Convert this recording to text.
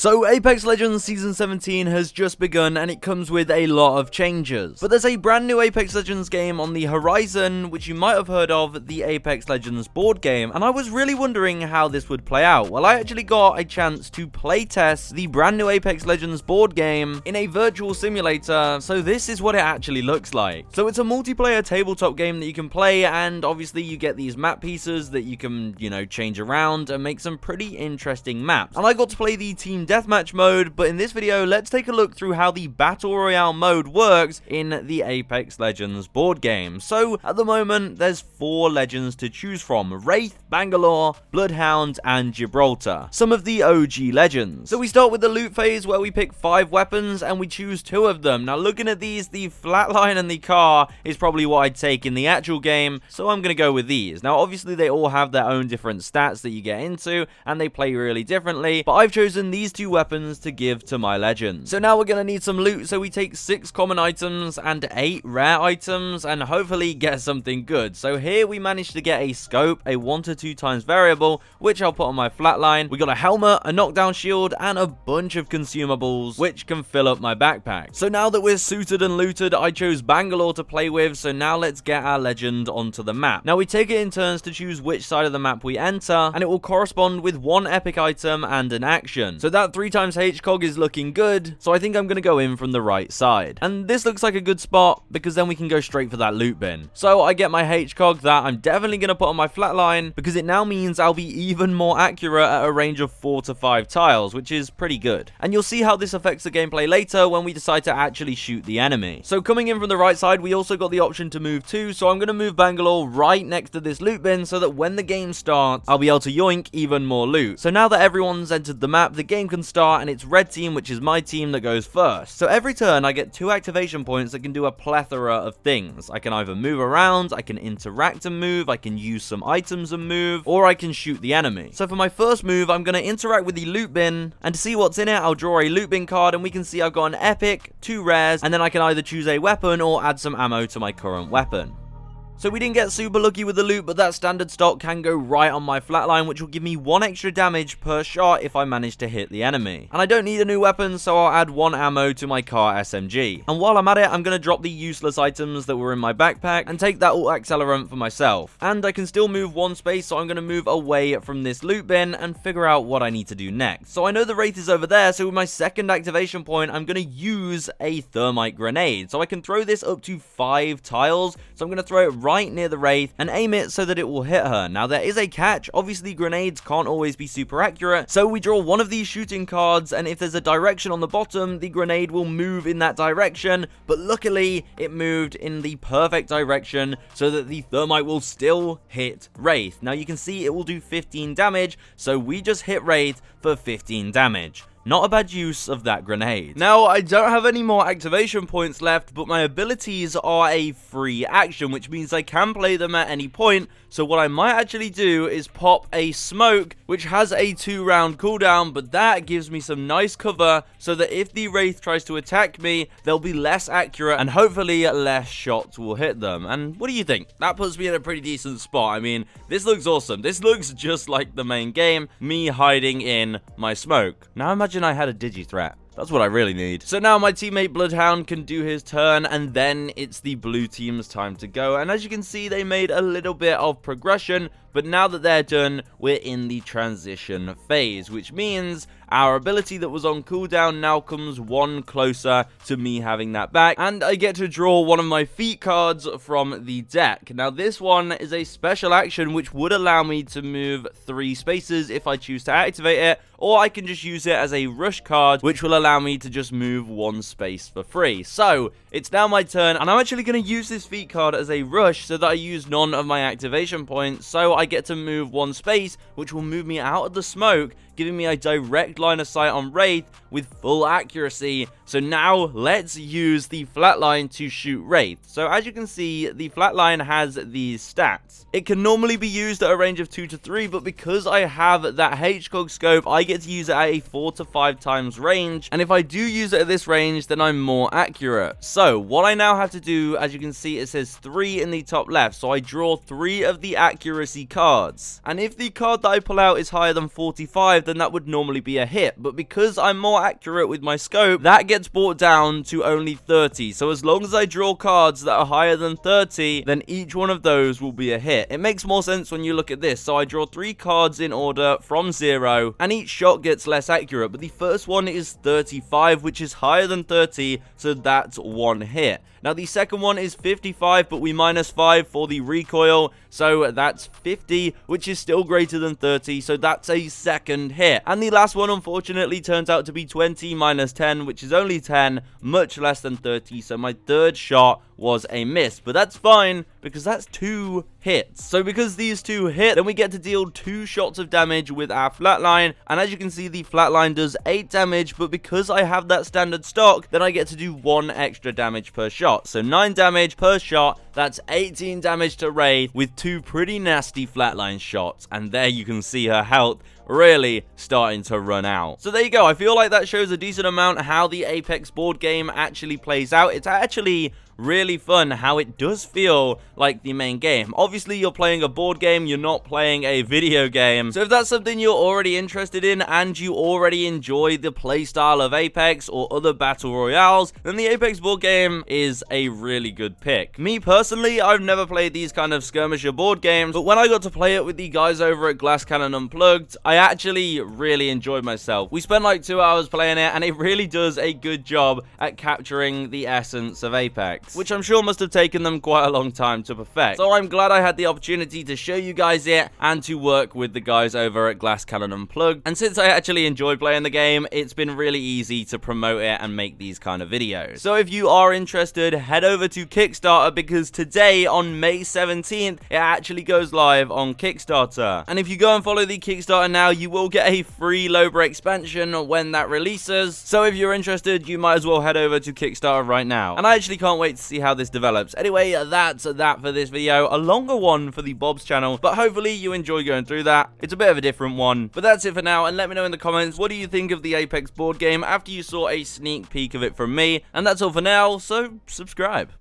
So Apex Legends Season 17 has just begun and it comes with a lot of changes. But there's a brand new Apex Legends game on the horizon, which you might have heard of, the Apex Legends board game, and I was really wondering how this would play out. Well, I actually got a chance to play test the brand new Apex Legends board game in a virtual simulator, so this is what it actually looks like. So it's a multiplayer tabletop game that you can play, and obviously you get these map pieces that you can, change around and make some pretty interesting maps. And I got to play the team deathmatch mode, but in this video, let's take a look through how the Battle Royale mode works in the Apex Legends board game. So, at the moment, there's 4 legends to choose from: Wraith, Bangalore, Bloodhound, and Gibraltar. Some of the OG legends. So we start with the loot phase, where we pick 5 weapons, and we choose 2 of them. Now, looking at these, the flatline and the car is probably what I'd take in the actual game, so I'm gonna go with these. Now, obviously, they all have their own different stats that you get into, and they play really differently, but I've chosen these 2 weapons to give to my legends. So now we're gonna need some loot, so we take 6 common items and 8 rare items, and hopefully get something good. So here we managed to get a scope, a 1 to 2 times variable, which I'll put on my flatline. We got a helmet, a knockdown shield, and a bunch of consumables, which can fill up my backpack. So now that we're suited and looted, I chose Bangalore to play with, so now let's get our legend onto the map. Now we take it in turns to choose which side of the map we enter, and it will correspond with 1 epic item and an action. So that 3 times HCOG is looking good, so I think I'm gonna go in from the right side. And this looks like a good spot, because then we can go straight for that loot bin. So I get my HCOG that I'm definitely gonna put on my flatline, because it now means I'll be even more accurate at a range of 4 to 5 tiles, which is pretty good. And you'll see how this affects the gameplay later when we decide to actually shoot the enemy. So coming in from the right side, we also got the option to move too, so I'm gonna move Bangalore right next to this loot bin so that when the game starts, I'll be able to yoink even more loot. So now that everyone's entered the map, the game can start, and it's red team, which is my team, that goes first. So every turn I get 2 activation points that can do a plethora of things. I can either move around, I can interact and move, I can use some items and move, or I can shoot the enemy. So for my first move, I'm going to interact with the loot bin, and to see what's in it, I'll draw a loot bin card, and we can see I've got an epic, 2 rares, and then I can either choose a weapon or add some ammo to my current weapon. So we didn't get super lucky with the loot, but that standard stock can go right on my flatline, which will give me 1 extra damage per shot if I manage to hit the enemy. And I don't need a new weapon, so I'll add 1 ammo to my car SMG. And while I'm at it, I'm going to drop the useless items that were in my backpack and take that ult accelerant for myself. And I can still move 1 space, so I'm going to move away from this loot bin and figure out what I need to do next. So I know the Wraith is over there, so with my second activation point, I'm going to use a thermite grenade. So I can throw this up to 5 tiles, so I'm going to throw it right near the Wraith and aim it so that it will hit her. Now there is a catch, obviously grenades can't always be super accurate, so we draw 1 of these shooting cards, and if there's a direction on the bottom, the grenade will move in that direction, but luckily it moved in the perfect direction so that the thermite will still hit Wraith. Now you can see it will do 15 damage, so we just hit Wraith for 15 damage. Not a bad use of that grenade. Now, I don't have any more activation points left, but my abilities are a free action, which means I can play them at any point. So what I might actually do is pop a smoke, which has a 2-round cooldown, but that gives me some nice cover so that if the Wraith tries to attack me, they'll be less accurate and hopefully less shots will hit them. And what do you think? That puts me in a pretty decent spot. I mean, this looks awesome. This looks just like the main game, me hiding in my smoke. Now imagine I had a digi-threat. That's what I really need. So now my teammate Bloodhound can do his turn, and then it's the blue team's time to go. And as you can see, they made a little bit of progression, but now that they're done, we're in the transition phase, which means our ability that was on cooldown now comes 1 closer to me having that back, and I get to draw 1 of my feat cards from the deck. Now this one is a special action which would allow me to move 3 spaces if I choose to activate it, or I can just use it as a rush card, which will allow me to just move 1 space for free. So it's now my turn, and I'm actually going to use this feat card as a rush so that I use none of my activation points, so I get to move 1 space, which will move me out of the smoke, giving me a direct line of sight on Wraith with full accuracy. So now let's use the flatline to shoot Wraith. So as you can see, the flatline has these stats. It can normally be used at a range of 2 to 3, but because I have that HCOG scope, I get to use it at a 4 to 5 times range. And if I do use it at this range, then I'm more accurate. So what I now have to do, as you can see, it says 3 in the top left. So I draw 3 of the accuracy cards. And if the card that I pull out is higher than 45, then then that would normally be a hit. But because I'm more accurate with my scope, that gets brought down to only 30. So as long as I draw cards that are higher than 30, then each one of those will be a hit. It makes more sense when you look at this. So I draw 3 cards in order from 0, and each shot gets less accurate. But the first one is 35, which is higher than 30, so that's 1 hit. Now, the second one is 55, but we minus 5 for the recoil, so that's 50, which is still greater than 30, so that's a second hit. And the last one, unfortunately, turns out to be 20 minus 10, which is only 10, much less than 30, so my third shot was a miss. But that's fine, because that's 2 hits. So because these 2 hit, then we get to deal 2 shots of damage with our flatline, and as you can see, the flatline does 8 damage, but because I have that standard stock, then I get to do 1 extra damage per shot. So 9 damage per shot, that's 18 damage to Raid with 2 pretty nasty flatline shots. And there you can see her health really starting to run out. So there you go. I feel like that shows a decent amount how the Apex board game actually plays out. It's actually really fun how it does feel like the main game. Obviously, you're playing a board game, you're not playing a video game. So if that's something you're already interested in and you already enjoy the playstyle of Apex or other battle royales, then the Apex board game is a really good pick. Me personally, I've never played these kind of skirmisher board games, but when I got to play it with the guys over at Glass Cannon Unplugged, I actually really enjoyed myself. We spent like 2 hours playing it, and it really does a good job at capturing the essence of Apex, which I'm sure must have taken them quite a long time to perfect. So I'm glad I had the opportunity to show you guys it and to work with the guys over at Glass Cannon Unplugged. And since I actually enjoy playing the game, it's been really easy to promote it and make these kind of videos. So if you are interested, head over to Kickstarter, because today on May 17th, it actually goes live on Kickstarter. And if you go and follow the Kickstarter now, you will get a free Lobra expansion when that releases. So if you're interested, you might as well head over to Kickstarter right now. And I actually can't wait to see how this develops. Anyway, that's that for this video. A longer one for the Bob's channel, but hopefully you enjoy going through that. It's a bit of a different one, but that's it for now. And let me know in the comments, what do you think of the Apex board game after you saw a sneak peek of it from me? And that's all for now, so subscribe.